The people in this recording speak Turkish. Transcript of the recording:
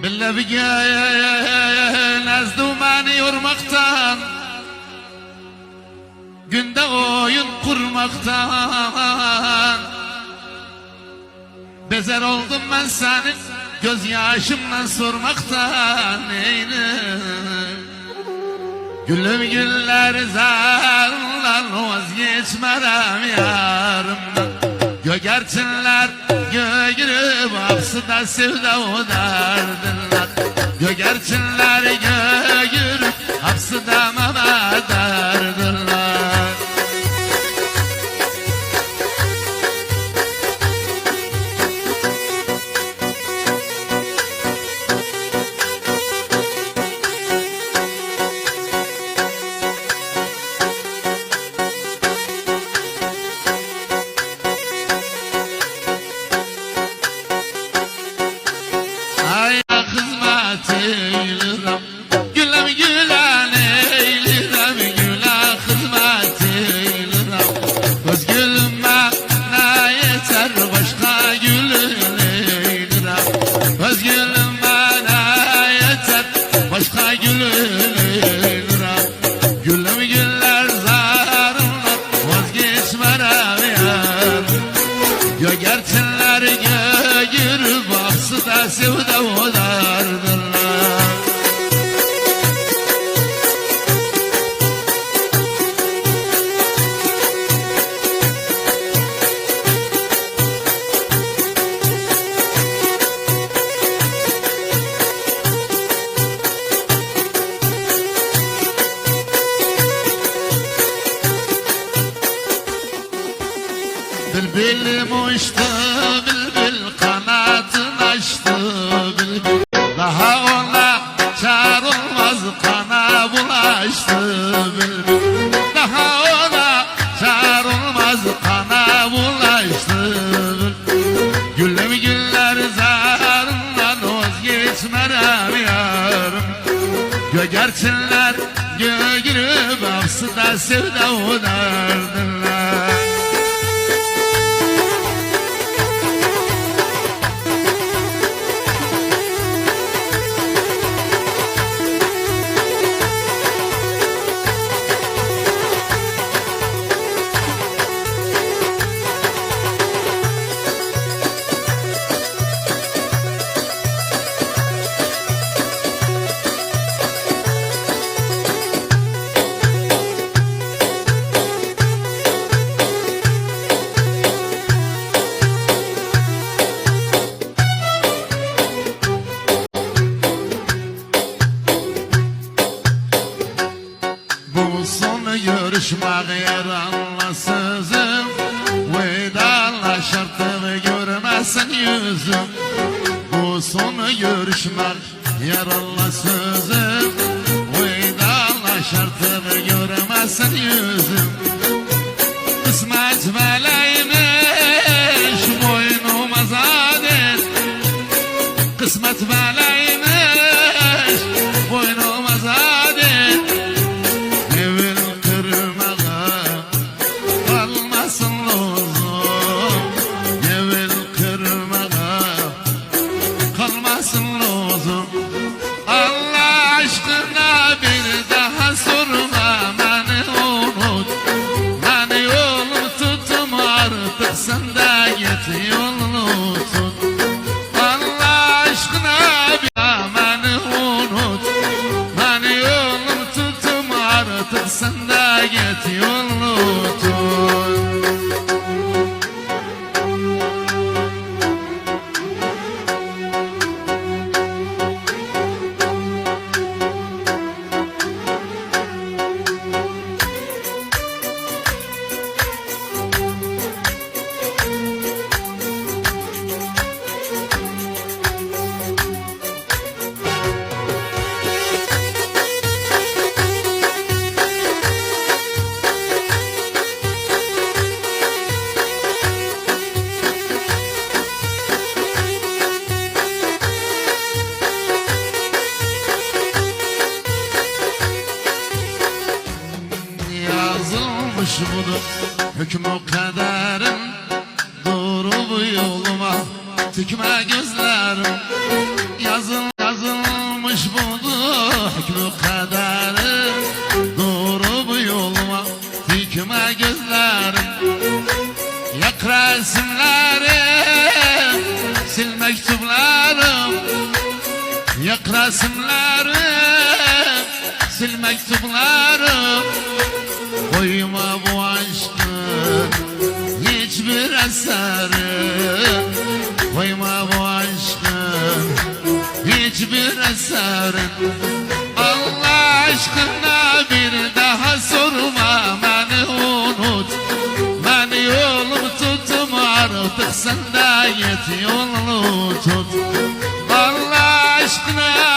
Bille bir gün az dumanı yormaktan, günde oyun kurmaktan bezer oldum ben senin gözyaşımla sormaktan. Gülüm güller zarlar vazgeçmerem yarımdan. Gögerçinler göğürüp hapsıda sevda o derdinler. Gögerçinler göğürüp hapsıda mama derdinler. Gögerçinler göğür baksıda sevda o derdinler. Bülbülüm uçtu, bülbül kanatını açtı, bülbül daha ona çar olmaz, kana bulaştı bülbül. Daha ona çar olmaz, kana bulaştı bülbül. Gülüm güller zarından vazgeçmerem yarım. Gögerçinler göğürüp hapsıda sevda o derdinler. Görüşmek yaranlasızım, vedalaşırdı görmesin yüzüm. Bu sonu görüşmek yaranlasızım, vedalaşırdı görmesin yüzüm. Kısmet veleymiş boynuma zadet, kısmet veleymiş boynuma zadet. Allah aşkına bir daha sorma beni unut. Beni yolunu tuttum artık, sen de git yolunu tut. Allah aşkına bir daha beni unut. Beni yolunu tuttum artık, sen de git yolunu tut. Yazılmış budur hükmü kaderim, doğru bu yoluma tükme gözlerim. Yazılmış yazılmış budur hükmü kaderi. Durup yoluma dikme gözlerim. Yak resimlerim, sil mektuplarım. Yak resimlerim, sil mektuplarım. Koyma bu aşkın hiçbir eseri. Koyma bu aşkın hiçbir eseri. Allah aşkına bir daha sorma beni unut. Beni yolum tutma artık sen de git yolunu tut. Allah aşkına